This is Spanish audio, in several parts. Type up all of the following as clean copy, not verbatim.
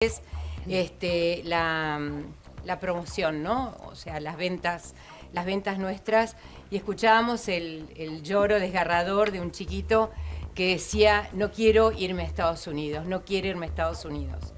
es la promoción, ¿no? O sea, las ventas nuestras, y escuchábamos el lloro desgarrador de un chiquito que decía: no quiero irme a Estados Unidos, no quiero irme a Estados Unidos.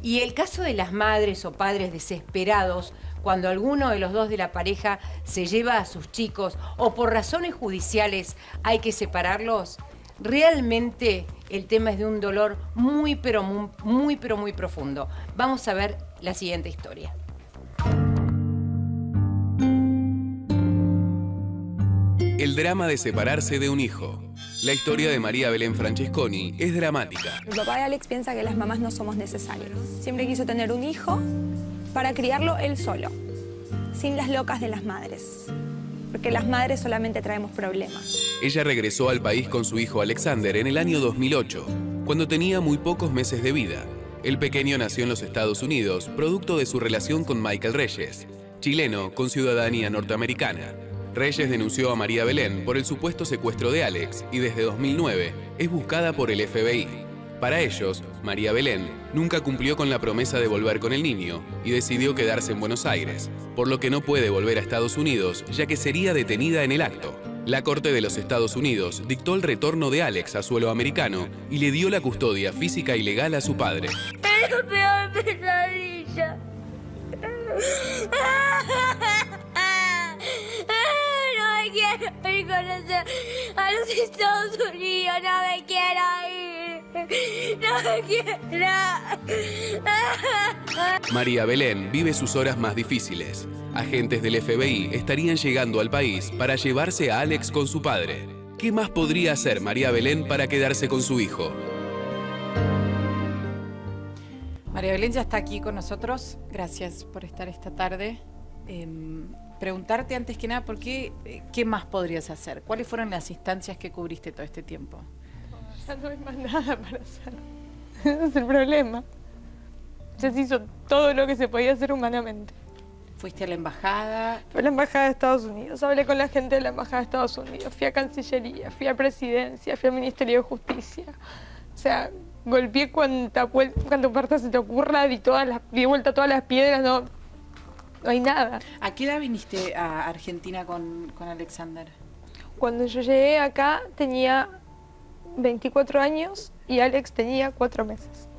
Y el caso de las madres o padres desesperados cuando alguno de los dos de la pareja se lleva a sus chicos o por razones judiciales hay que separarlos, realmente el tema es de un dolor muy profundo. Vamos a ver la siguiente historia. El drama de separarse de un hijo. La historia de María Belén Francesconi es dramática. El papá de Alex piensa que las mamás no somos necesarias. Siempre quiso tener un hijo para criarlo él solo, sin las locas de las madres. Porque las madres solamente traemos problemas. Ella regresó al país con su hijo Alexander en el año 2008, cuando tenía muy pocos meses de vida. El pequeño nació en los Estados Unidos, producto de su relación con Michael Reyes, chileno con ciudadanía norteamericana. Reyes denunció a María Belén por el supuesto secuestro de Alex y desde 2009 es buscada por el FBI. Para ellos, María Belén nunca cumplió con la promesa de volver con el niño y decidió quedarse en Buenos Aires, por lo que no puede volver a Estados Unidos ya que sería detenida en el acto. La Corte de los Estados Unidos dictó el retorno de Alex a suelo americano y le dio la custodia física y legal a su padre. Es la peor pesadilla. No me quiero ir a los Estados Unidos, no me quiero ir. No me quiero. María Belén vive sus horas más difíciles. Agentes del FBI estarían llegando al país para llevarse a Alex con su padre. ¿Qué más podría hacer María Belén para quedarse con su hijo? María Belén ya está aquí con nosotros. Gracias por estar esta tarde. Preguntarte antes que nada, ¿qué más podrías hacer? ¿Cuáles fueron las instancias que cubriste todo este tiempo? Ya no hay más nada para hacer. Ese es el problema. Ya se hizo todo lo que se podía hacer humanamente. ¿Fuiste a la embajada? Fui a la embajada de Estados Unidos, hablé con la gente de la embajada de Estados Unidos, fui a Cancillería, fui a Presidencia, fui al Ministerio de Justicia. O sea, golpeé cuanta puerta se te ocurra, di vuelta a todas las piedras, no hay nada. ¿A qué edad viniste a Argentina con Alexander? Cuando yo llegué acá tenía 24 años y Alex tenía 4 meses.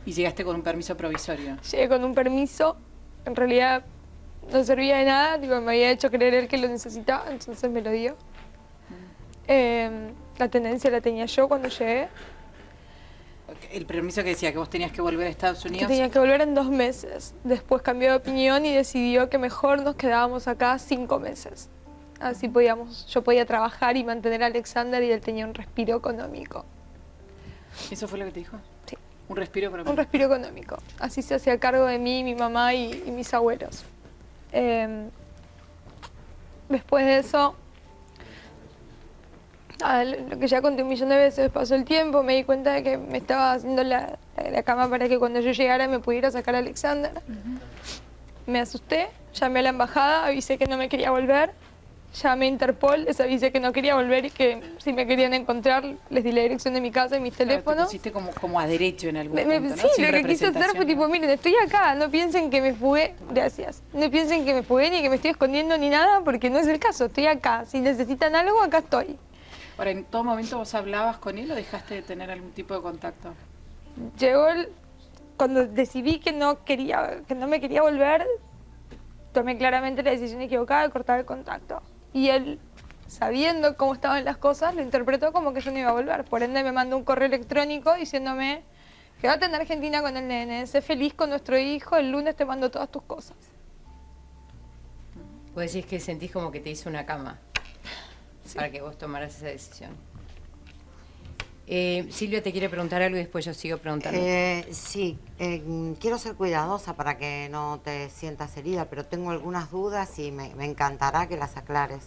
¿Y llegaste con un permiso provisorio? Llegué con un permiso, en realidad no servía de nada, me había hecho creer él que lo necesitaba, entonces me lo dio. La tenencia la tenía yo cuando llegué. El permiso que decía que vos tenías que volver a Estados Unidos. Que tenía que volver en 2 meses. Después cambió de opinión y decidió que mejor nos quedábamos acá 5 meses. Así yo podía trabajar y mantener a Alexander y él tenía un respiro económico. ¿Eso fue lo que te dijo? Sí. ¿Un respiro económico? Un respiro económico. Así se hacía cargo de mí, mi mamá y mis abuelos. Después de eso, lo que ya conté 1.000.000 de veces, pasó el tiempo, me di cuenta de que me estaba haciendo la cama para que cuando yo llegara me pudiera sacar a Alexander. Me asusté, llamé a la embajada, avisé que no me quería volver, llamé a Interpol, les avisé que no quería volver y que si me querían encontrar les di la dirección de mi casa y mis teléfonos. Te pusiste como a derecho en algún punto, ¿no? Sí, Sin lo que quise hacer fue tipo, miren, estoy acá, no piensen que me fugué, gracias, no piensen que me fugué ni que me estoy escondiendo ni nada, porque no es el caso, estoy acá, si necesitan algo, acá estoy. Ahora, ¿en todo momento vos hablabas con él o dejaste de tener algún tipo de contacto? Cuando decidí que no me quería volver, tomé claramente la decisión equivocada de cortar el contacto. Y él, sabiendo cómo estaban las cosas, lo interpretó como que yo no iba a volver. Por ende me mandó un correo electrónico diciéndome: quédate en Argentina con el nene, sé feliz con nuestro hijo, el lunes te mando todas tus cosas. Vos decís que sentís como que te hizo una cama. Sí. Para que vos tomaras esa decisión. Silvia te quiere preguntar algo y después yo sigo preguntando. Sí, quiero ser cuidadosa para que no te sientas herida, pero tengo algunas dudas y me encantará que las aclares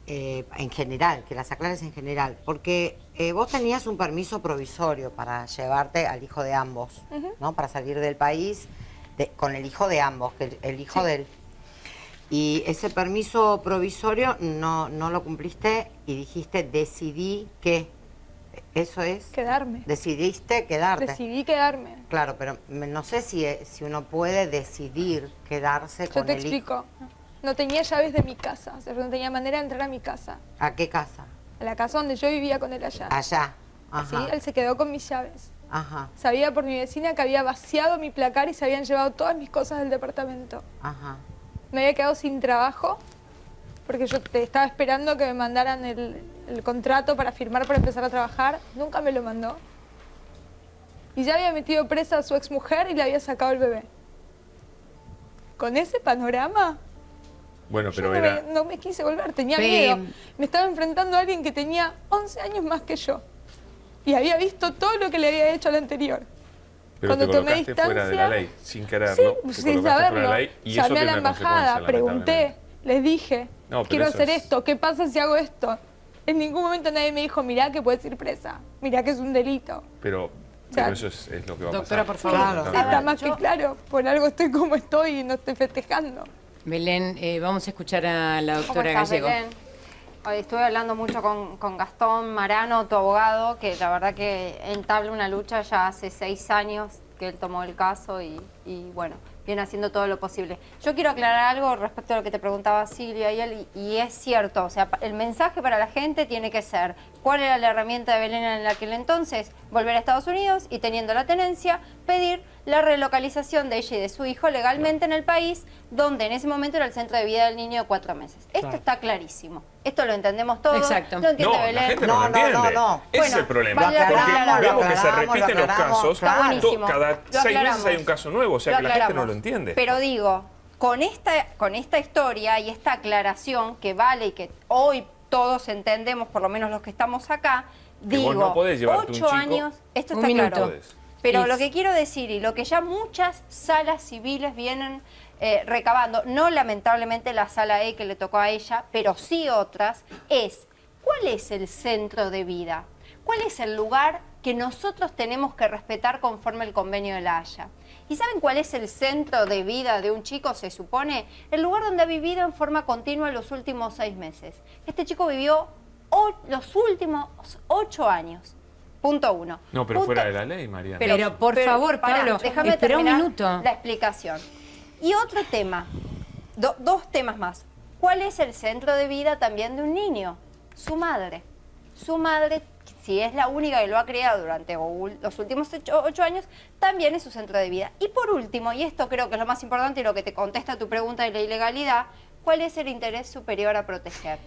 en general, porque vos tenías un permiso provisorio para llevarte al hijo de ambos, ¿no? Para salir del país con el hijo de ambos, que el hijo de él. Y ese permiso provisorio no lo cumpliste y dijiste: decidí que Eso es. Quedarme. Decidiste quedarte. Decidí quedarme. Claro, pero no sé si uno puede decidir quedarse Yo con te el hijo. explico. No tenía llaves de mi casa, o sea, no tenía manera de entrar a mi casa. ¿A qué casa? A la casa donde yo vivía con él allá. Allá. Así, Ajá. él se quedó con mis llaves. Ajá. Sabía por mi vecina que había vaciado mi placar y se habían llevado todas mis cosas del departamento. Ajá. Me había quedado sin trabajo porque yo estaba esperando que me mandaran el contrato para firmar para empezar a trabajar. Nunca me lo mandó. Y ya había metido presa a su exmujer y le había sacado el bebé. Con ese panorama, Bueno, yo pero era... no me quise volver, tenía Pe- miedo. Me estaba enfrentando a alguien que tenía 11 años más que yo. Y había visto todo lo que le había hecho al anterior. Pero Cuando te tomé colocaste fuera de la distancia- ley, sin quererlo. Sí, te sin colocaste fuera saberlo. de la ley, y eso Llamé a tiene la una embajada, consecuencia, pregunté, lamentablemente. les dije, No, pero quiero eso hacer es- esto, ¿qué pasa si hago esto? En ningún momento nadie me dijo, mirá que puedes ir presa, mirá que es un delito. Pero sea, eso es lo que va a doctora, pasar. por favor. Claro. Lamentablemente. Está más que claro, por algo estoy como estoy y no estoy festejando. Belén, vamos a escuchar a la ¿Cómo doctora estás, Gallego. Belén? Hoy estuve hablando mucho con Gastón Marano, tu abogado, que la verdad que entabla una lucha ya hace 6 años que él tomó el caso y bueno, viene haciendo todo lo posible. Yo quiero aclarar algo respecto a lo que te preguntaba Silvia y él, y es cierto, o sea, el mensaje para la gente tiene que ser, ¿cuál era la herramienta de Belén en aquel entonces? Volver a Estados Unidos y teniendo la tenencia, pedir la relocalización de ella y de su hijo legalmente en el país, donde en ese momento era el centro de vida del niño de 4 meses. Esto está clarísimo. Esto lo entendemos todos. Exacto. Lo entiende No, la Belén. gente no, No, lo no, entiende. no. Ese es Bueno, el problema. vale la pena Porque aclararlo. vemos que se Lo repiten los aclaramos, casos. claro. Está buenísimo. Cada Lo 6 meses aclaramos. hay un caso nuevo, o sea Lo que la gente no aclaramos. lo entiende. Pero digo, con esta historia y esta aclaración que vale y que hoy todos entendemos, por lo menos los que estamos acá, Que vos digo, no podés llevarte un 8 chico- años, esto Un está minuto. claro. Podés. Pero Y- lo que quiero decir y lo que ya muchas salas civiles vienen recabando, no lamentablemente la sala E que le tocó a ella, pero sí otras, es ¿cuál es el centro de vida? ¿Cuál es el lugar que nosotros tenemos que respetar conforme el convenio de la Haya? ¿Y saben cuál es el centro de vida de un chico, se supone? El lugar donde ha vivido en forma continua los últimos 6 meses. Este chico vivió los últimos 8 años. Punto 1. No, pero fuera de la ley, Mariana. Pero, por favor, Pablo, déjame espera un terminar minuto. la explicación. Y otro tema, dos temas más. ¿Cuál es el centro de vida también de un niño? Su madre. Su madre, si es la única que lo ha criado durante los últimos 8 años, también es su centro de vida. Y por último, y esto creo que es lo más importante y lo que te contesta tu pregunta de la ilegalidad, ¿cuál es el interés superior a proteger?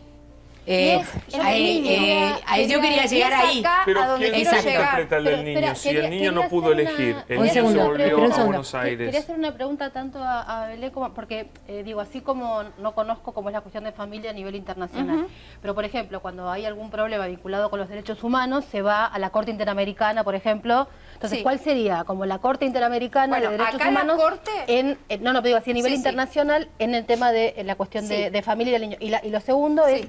Ahí yo quería llegar ahí. Pero a donde ¿quién quiero Exacto. llegar. interpreta el del niño? Si el niño no pudo hacer elegir, el Un niño segundo, se volvió espera un a segundo. Buenos Quería Aires. hacer una pregunta tanto a Belén como, porque digo, así como no conozco cómo es la cuestión de familia a nivel internacional, pero por ejemplo, cuando hay algún problema vinculado con los derechos humanos, se va a la Corte Interamericana, por ejemplo. Entonces, Sí. ¿cuál sería? Como la Corte Interamericana Bueno, de Derechos acá la Humanos Corte- no, pero digo así a nivel Sí, sí. internacional en el tema de la cuestión Sí. de familia y del niño. Y lo segundo Sí. es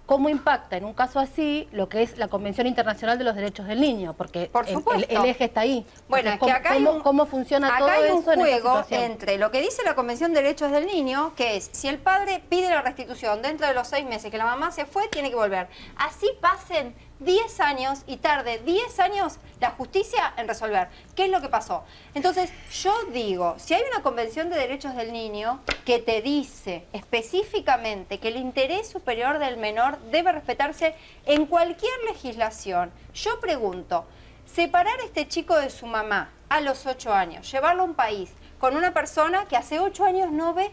cómo impacta en un caso así lo que es la Convención Internacional de los Derechos del Niño, porque Por supuesto. el eje está ahí. Bueno, Entonces, es que acá hay ¿cómo funciona todo acá hay un eso en esta juego situación? entre lo que dice la Convención de Derechos del Niño, que es, si el padre pide la restitución dentro de los 6 meses que la mamá se fue, tiene que volver. Así pasen 10 años y tarde 10 años la justicia en resolver. ¿Qué es lo que pasó? Entonces, yo digo, si hay una Convención de Derechos del Niño que te dice específicamente que el interés superior del menor debe respetarse en cualquier legislación, yo pregunto, separar a este chico de su mamá a los 8 años, llevarlo a un país con una persona que hace 8 años no ve,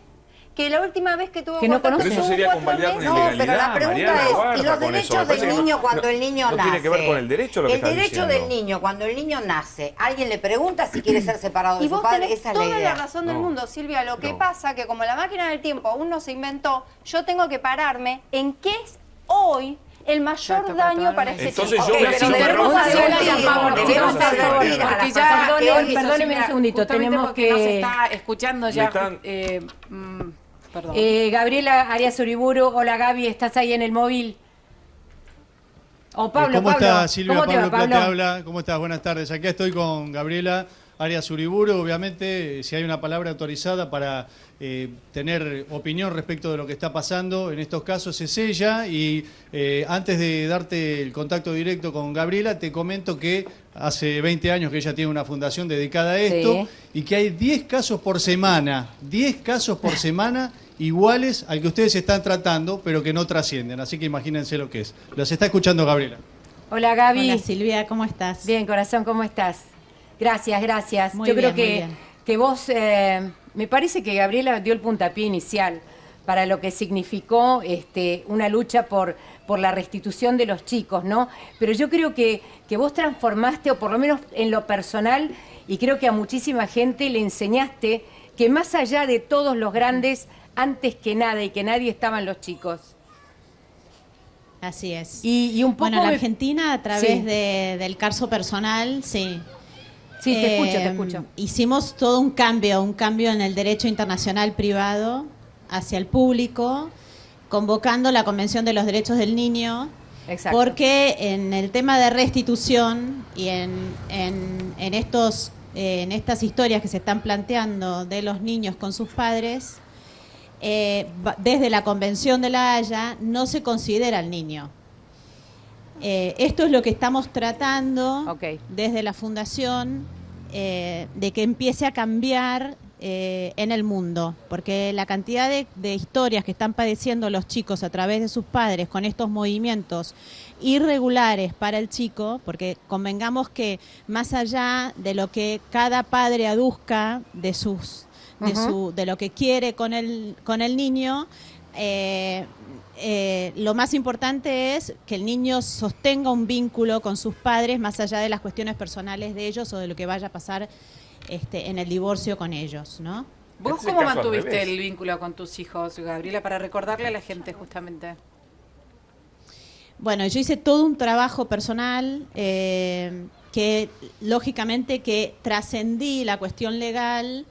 que la última vez que tuvo Que no contacto conoce. Pero eso tuvo sería 4 convalidar meses. con No, ilegalidad, pero la pregunta Mariana, es, guarda ¿y los con eso? derechos Me parece del que niño no- cuando el niño no nace? tiene que ver con el derecho lo que El estás derecho diciendo. del niño, cuando el niño nace, alguien le pregunta si quiere ser separado de Y su vos padre, tenés esa es la toda idea. la razón del No. mundo, Silvia. Lo que No. pasa que como la máquina del tiempo aún no se inventó, yo tengo que pararme en qué es hoy el mayor daño para este Entonces chico. yo Ok, me pero siento debemos roto. hacer Debemos el hacer favor, el debemos favor. hacer el favor. Porque Para ya, pasar que hoy- perdóneme un segundito, Justamente tenemos porque nos que... está escuchando ya. Me están- Perdón. Gabriela Arias Uriburu, hola Gaby, ¿estás ahí en el móvil? O Pablo, ¿Cómo Pablo, está Silvia? ¿cómo te va, Pablo Plata Pablo? habla. ¿Cómo estás? Buenas tardes. Aquí estoy con Gabriela Arias Uriburu, obviamente, si hay una palabra autorizada para tener opinión respecto de lo que está pasando en estos casos es ella. Y antes de darte el contacto directo con Gabriela, te comento que hace 20 años que ella tiene una fundación dedicada a esto, sí, y que hay 10 casos por semana, 10 casos por semana iguales al que ustedes están tratando, pero que no trascienden. Así que imagínense lo que es. Los está escuchando Gabriela. Hola, Gaby. Hola, Silvia, ¿cómo estás? Bien, corazón, ¿cómo estás? Gracias, gracias. Muy Yo bien, creo que vos, me parece que Gabriela dio el puntapié inicial para lo que significó una lucha por la restitución de los chicos, ¿no? Pero yo creo que vos transformaste, o por lo menos en lo personal, y creo que a muchísima gente le enseñaste que más allá de todos los grandes, antes que nada y que nadie estaban los chicos. Así es. Y un poco bueno, la Argentina, a través sí, del caso personal, sí. Sí, te escucho. Hicimos todo un cambio en el derecho internacional privado hacia el público, convocando la Convención de los Derechos del Niño. Exacto. Porque en el tema de restitución y en estas historias que se están planteando de los niños con sus padres, desde la Convención de la Haya no se considera al niño. Esto es lo que estamos tratando desde la Fundación, de que empiece a cambiar en el mundo, porque la cantidad de historias que están padeciendo los chicos a través de sus padres con estos movimientos irregulares para el chico, porque convengamos que más allá de lo que cada padre aduzca de lo que quiere con el niño, lo más importante es que el niño sostenga un vínculo con sus padres más allá de las cuestiones personales de ellos o de lo que vaya a pasar en el divorcio con ellos, ¿no? ¿Vos cómo mantuviste el vínculo con tus hijos, Gabriela, para recordarle a la gente justamente? Bueno, yo hice todo un trabajo personal que lógicamente que trascendí la cuestión legal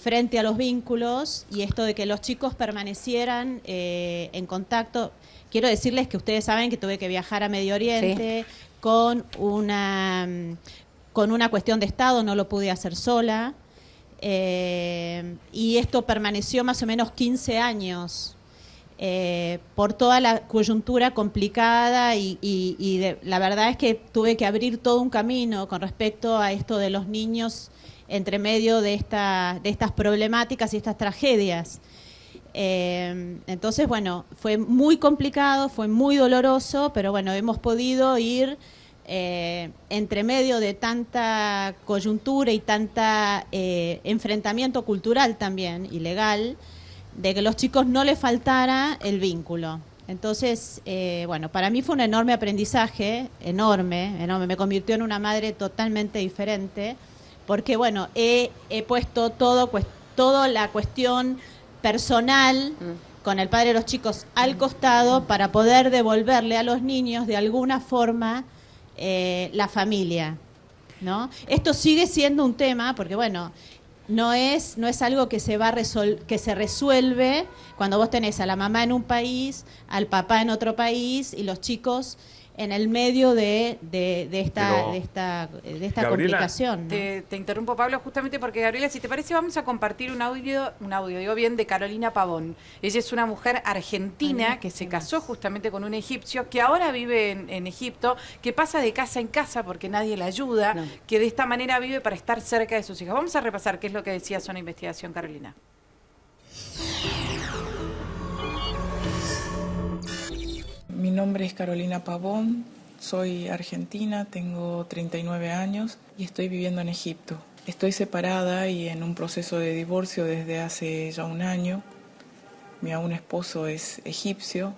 frente a los vínculos, y esto de que los chicos permanecieran en contacto. Quiero decirles que ustedes saben que tuve que viajar a Medio Oriente, sí, con una cuestión de Estado, no lo pude hacer sola, y esto permaneció más o menos 15 años por toda la coyuntura complicada y la verdad es que tuve que abrir todo un camino con respecto a esto de los niños entre medio de estas problemáticas y estas tragedias. Entonces, bueno, fue muy complicado, fue muy doloroso, pero bueno, hemos podido ir entre medio de tanta coyuntura y tanta enfrentamiento cultural también y legal, de que los chicos no les faltara el vínculo. Entonces, bueno, para mí fue un enorme aprendizaje, enorme, me convirtió en una madre totalmente diferente, porque bueno, he puesto toda la cuestión personal con el padre de los chicos al costado para poder devolverle a los niños de alguna forma la familia, ¿no? Esto sigue siendo un tema porque bueno, no es algo que se resuelve cuando vos tenés a la mamá en un país, al papá en otro país y los chicos en el medio de esta Gabriela, complicación, ¿no? Te interrumpo, Pablo, justamente porque, Gabriela, si te parece, vamos a compartir un audio, digo bien, de Carolina Pavón. Ella es una mujer argentina que se casó justamente con un egipcio, que ahora vive en Egipto, que pasa de casa en casa porque nadie la ayuda, que de esta manera vive para estar cerca de sus hijas. Vamos a repasar qué es lo que decía Zona Investigación, Carolina. Mi nombre es Carolina Pavón, soy argentina, tengo 39 años y estoy viviendo en Egipto. Estoy separada y en un proceso de divorcio desde hace ya un año. Mi aún esposo es egipcio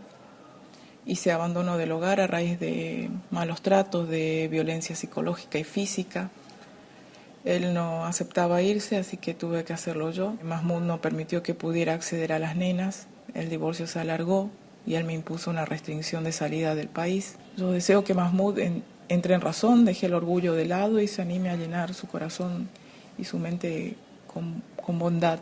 y se abandonó del hogar a raíz de malos tratos, de violencia psicológica y física. Él no aceptaba irse, así que tuve que hacerlo yo. Mahmoud no permitió que pudiera acceder a las nenas, el divorcio se alargó y él me impuso una restricción de salida del país. Yo deseo que Mahmoud entre en razón, deje el orgullo de lado y se anime a llenar su corazón y su mente con bondad.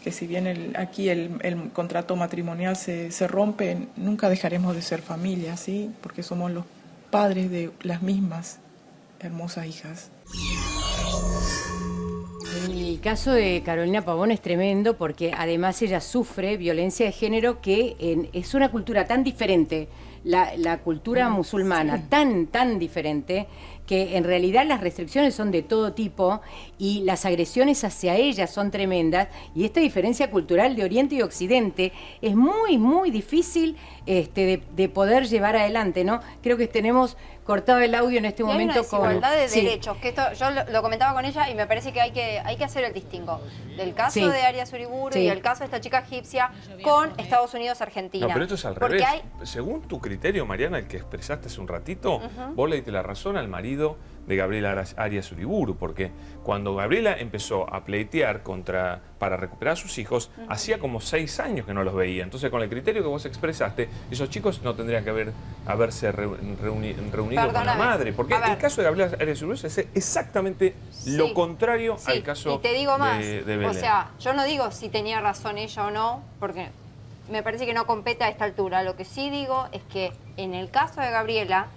Que si bien aquí el contrato matrimonial se rompe, nunca dejaremos de ser familia, ¿sí? Porque somos los padres de las mismas hermosas hijas. caso de Carolina Pavón es tremendo porque además ella sufre violencia de género que es una cultura tan diferente, la cultura musulmana, tan diferente, que en realidad las restricciones son de todo tipo y las agresiones hacia ella son tremendas, y esta diferencia cultural de Oriente y Occidente es muy difícil de poder llevar adelante, ¿no? Creo que tenemos cortado el audio en este momento. Hay una desigualdad de Sí. derechos, que esto yo lo comentaba con ella y me parece que hay que hacer el distingo del caso Sí. de Arias Uriburu Sí. y el caso de esta chica egipcia con Estados Unidos-Argentina. No, pero esto es al Porque revés. hay- Según tu criterio, Mariana, el que expresaste hace un ratito, Ujú. vos le diste la razón al marido de Gabriela Arias Uriburu, porque cuando Gabriela empezó a pleitear para recuperar a sus hijos, hacía como 6 años que no los veía. Entonces, con el criterio que vos expresaste, esos chicos no tendrían que haberse reunido con la Perdóname. madre. Porque A ver. el caso de Gabriela Arias Uriburu es exactamente lo contrario Sí, al caso y te digo más, de Belén. o sea, yo no digo si tenía razón ella o no, porque me parece que no compete a esta altura. Lo que sí digo es que en el caso de Gabriela,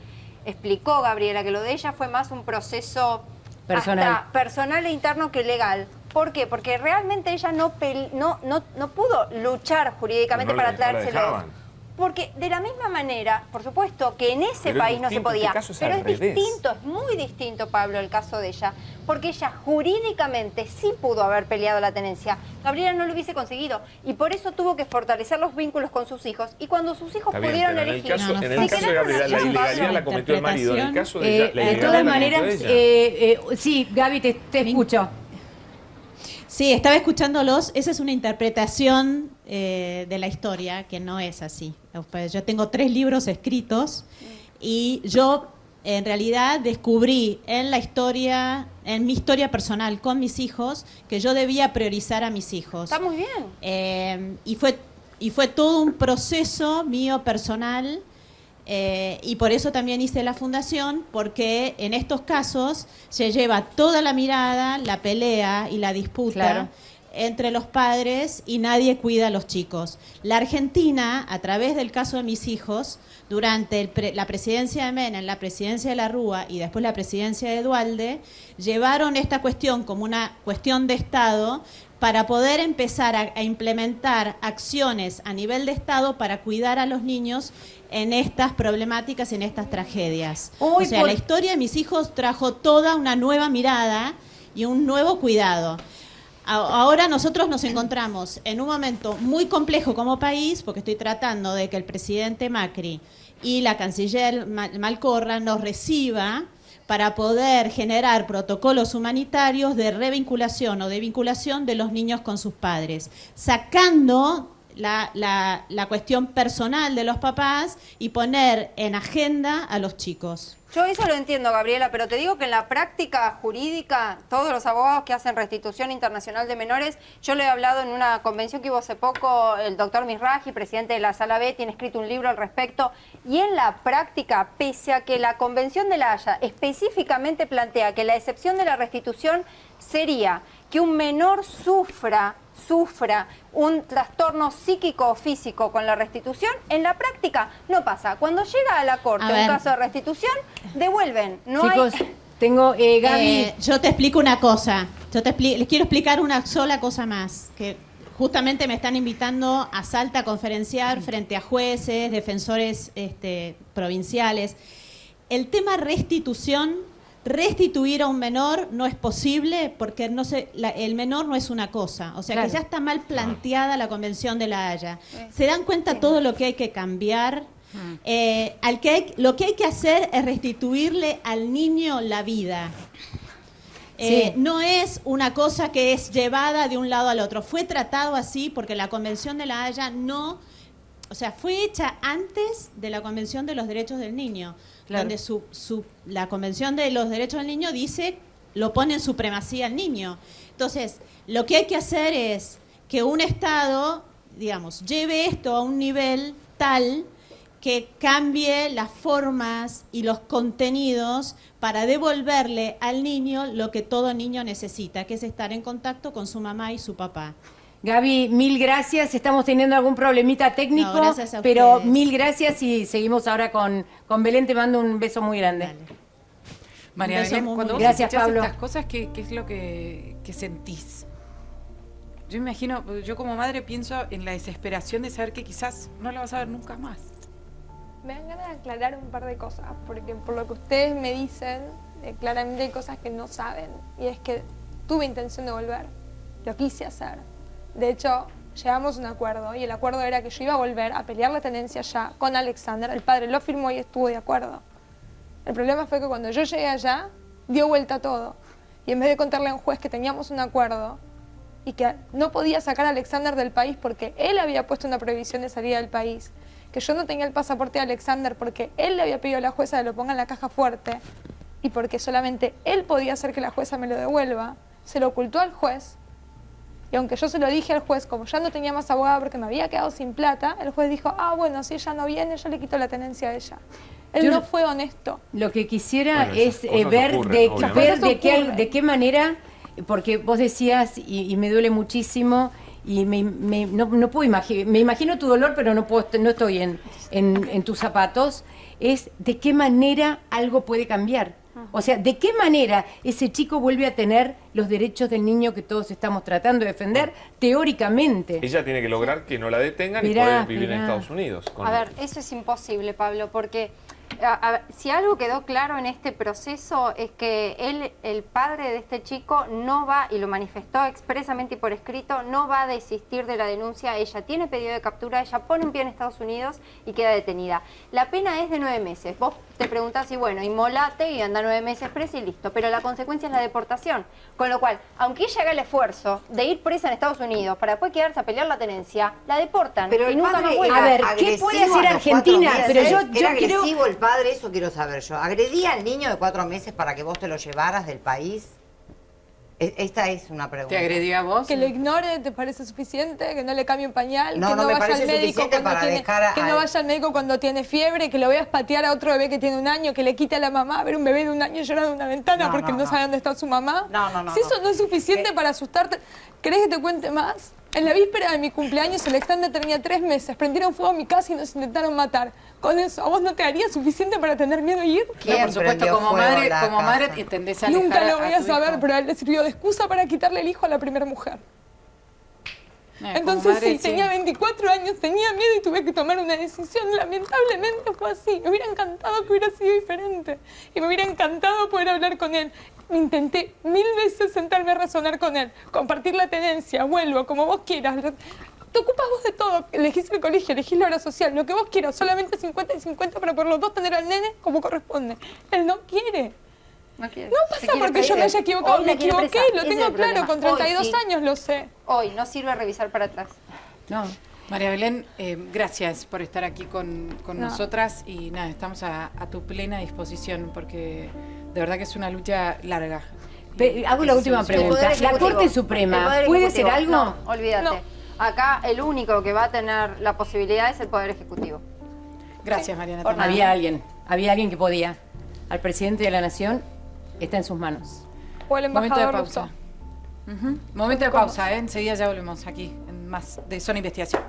explicó Gabriela que lo de ella fue más un proceso Personal. hasta personal e interno que legal. ¿Por qué? Porque realmente ella no pudo luchar jurídicamente Pero no para la traérselos. dejaban. Porque de la misma manera, por supuesto, que en ese Pero es país no se distinto, podía. este caso es Pero al es revés. distinto, es muy distinto, Pablo, el caso de ella. Porque ella jurídicamente sí pudo haber peleado la tenencia. Gabriela no lo hubiese conseguido. Y por eso tuvo que fortalecer los vínculos con sus hijos. Y cuando sus hijos Está bien, pudieron pero en el elegir. caso, en el Si caso de querés Gabriela, la relación, ilegalidad Pablo, la cometió el marido. En el caso de ella, la de ilegalidad todas la cometió maneras, ella. sí, Gaby, te escucho. Sí, estaba escuchándolos. Esa es una interpretación de la historia que no es así. Yo tengo 3 libros escritos y yo en realidad descubrí en mi historia personal con mis hijos, que yo debía priorizar a mis hijos. Está muy bien. Y fue todo un proceso mío personal. Y por eso también hice la fundación, porque en estos casos se lleva toda la mirada, la pelea y la disputa Claro. entre los padres y nadie cuida a los chicos. La Argentina, a través del caso de mis hijos, durante la presidencia de Menem, la presidencia de la Rúa y después la presidencia de Duhalde, llevaron esta cuestión como una cuestión de Estado para poder empezar a implementar acciones a nivel de Estado para cuidar a los niños en estas problemáticas, en estas tragedias. Uy, o sea, la historia de mis hijos trajo toda una nueva mirada y un nuevo cuidado. Ahora nosotros nos encontramos en un momento muy complejo como país, porque estoy tratando de que el presidente Macri y la canciller Malcorra nos reciba para poder generar protocolos humanitarios de revinculación o de vinculación de los niños con sus padres, sacando la cuestión personal de los papás y poner en agenda a los chicos. Yo eso lo entiendo, Gabriela, pero te digo que en la práctica jurídica, todos los abogados que hacen restitución internacional de menores, yo le he hablado en una convención que hubo hace poco, el doctor Misraji, presidente de la Sala B, tiene escrito un libro al respecto, y en la práctica, pese a que la Convención de la Haya específicamente plantea que la excepción de la restitución sería que un menor sufra un trastorno psíquico o físico con la restitución, en la práctica no pasa. Cuando llega a la corte un caso de restitución, devuelven. No Chicos, hay... tengo, Gaby. Yo te explico una cosa. Les quiero explicar una sola cosa más. Que justamente me están invitando a Salta a conferenciar frente a jueces, defensores provinciales. El tema restituir a un menor no es posible porque el menor no es una cosa. O sea, Claro. que ya está mal planteada la Convención de la Haya. ¿Se dan cuenta todo lo que hay que cambiar? Lo que hay que hacer es restituirle al niño la vida. Sí. No es una cosa que es llevada de un lado al otro. Fue tratado así porque la Convención de la Haya fue hecha antes de la Convención de los Derechos del Niño, Claro. donde la Convención de los Derechos del Niño lo pone en supremacía al niño. Entonces, lo que hay que hacer es que un Estado, digamos, lleve esto a un nivel tal que cambie las formas y los contenidos para devolverle al niño lo que todo niño necesita, que es estar en contacto con su mamá y su papá. Gaby, mil gracias. Estamos teniendo algún problemita técnico, No, gracias a pero ustedes. mil gracias y seguimos ahora con Belén. Te mando un beso muy grande. María Un beso Belén, muy, cuando muy vos Gracias, escuchás Pablo. estas cosas, ¿qué es lo que sentís? Yo imagino, yo como madre pienso en la desesperación de saber que quizás no la vas a ver nunca más. Me dan ganas de aclarar un par de cosas, porque por lo que ustedes me dicen, claramente hay cosas que no saben. Y es que tuve intención de volver, lo quise hacer. De hecho, llegamos a un acuerdo, y el acuerdo era que yo iba a volver a pelear la tenencia ya con Alexander. El padre lo firmó y estuvo de acuerdo. El problema fue que cuando yo llegué allá, dio vuelta todo. Y en vez de contarle a un juez que teníamos un acuerdo y que no podía sacar a Alexander del país porque él había puesto una prohibición de salida del país, que yo no tenía el pasaporte de Alexander porque él le había pedido a la jueza que lo ponga en la caja fuerte y porque solamente él podía hacer que la jueza me lo devuelva, se lo ocultó al juez. Y aunque yo se lo dije al juez, como ya no tenía más abogado porque me había quedado sin plata, el juez dijo, ah, bueno, si ella no viene, yo le quito la tenencia a ella. Él no fue honesto. Lo que quisiera es ver de qué manera, porque vos decías, y me duele muchísimo, y no puedo imaginar, me imagino tu dolor, pero no estoy en tus zapatos, es de qué manera algo puede cambiar. O sea, ¿de qué manera ese chico vuelve a tener los derechos del niño que todos estamos tratando de defender teóricamente? Ella tiene que lograr que no la detengan y poder vivir en Estados Unidos. A ver, eso es imposible, Pablo, porque si algo quedó claro en este proceso es que él, el padre de este chico, no va, y lo manifestó expresamente y por escrito, no va a desistir de la denuncia. Ella tiene pedido de captura, ella pone un pie en Estados Unidos y queda detenida. La pena es de 9 meses. Vos te preguntás, y bueno, inmolate y anda 9 meses presa y listo. Pero la consecuencia es la deportación. Con lo cual, aunque ella haga el esfuerzo de ir presa en Estados Unidos para después quedarse a pelear la tenencia, la deportan. Pero y nunca más vuelve. A ver, ¿qué puede hacer Argentina? Pero yo ¿Era quiero... agresivo el padre? Eso quiero saber yo. ¿Agredía al niño de 4 meses para que vos te lo llevaras del país? Esta es una pregunta. ¿Te agredió a vos? Que lo ignore, ¿te parece suficiente? Que no le cambie un pañal, No, que no no me vaya parece al médico suficiente cuando para tiene, dejar que no vaya al médico cuando tiene fiebre, que lo veas patear a otro bebé que tiene 1 año, que le quite a la mamá, ver un bebé de 1 año llorando en una ventana porque no sabe dónde está su mamá. Si eso no es suficiente para asustarte, ¿querés que te cuente más? En la víspera de mi cumpleaños, Alexander tenía 3 meses. Prendieron fuego a mi casa y nos intentaron matar. Con eso, ¿a vos no te haría suficiente para tener miedo y ir? No, por supuesto, como madre te tendés a alejar. Nunca lo voy a tu saber, hijo. pero a él le sirvió de excusa para quitarle el hijo a la primera mujer. Entonces, madre, sí, tenía 24 años, tenía miedo y tuve que tomar una decisión. Lamentablemente fue así. Me hubiera encantado que hubiera sido diferente. Y me hubiera encantado poder hablar con él. Intenté 1000 veces sentarme a razonar con él. Compartir la tenencia, vuelvo, como vos quieras. Te ocupas vos de todo. Elegís el colegio, elegís la obra social, lo que vos quieras. Solamente 50 y 50 para por los dos tener al nene como corresponde. Él no quiere. No pasa porque yo me haya equivocado, me equivoqué, lo tengo claro, con 32 años lo sé. Hoy no sirve revisar para atrás. No. María Belén, gracias por estar aquí con nosotras y nada, estamos a tu plena disposición porque de verdad que es una lucha larga. Hago la última pregunta. ¿La Corte Suprema puede hacer algo? No, olvídate. Acá el único que va a tener la posibilidad es el Poder Ejecutivo. Gracias, Mariana. Había alguien que podía. Al presidente de la Nación está en sus manos. O el embajador Momento de pausa. Momento de pausa, enseguida ya volvemos aquí en más de Zona Investigación.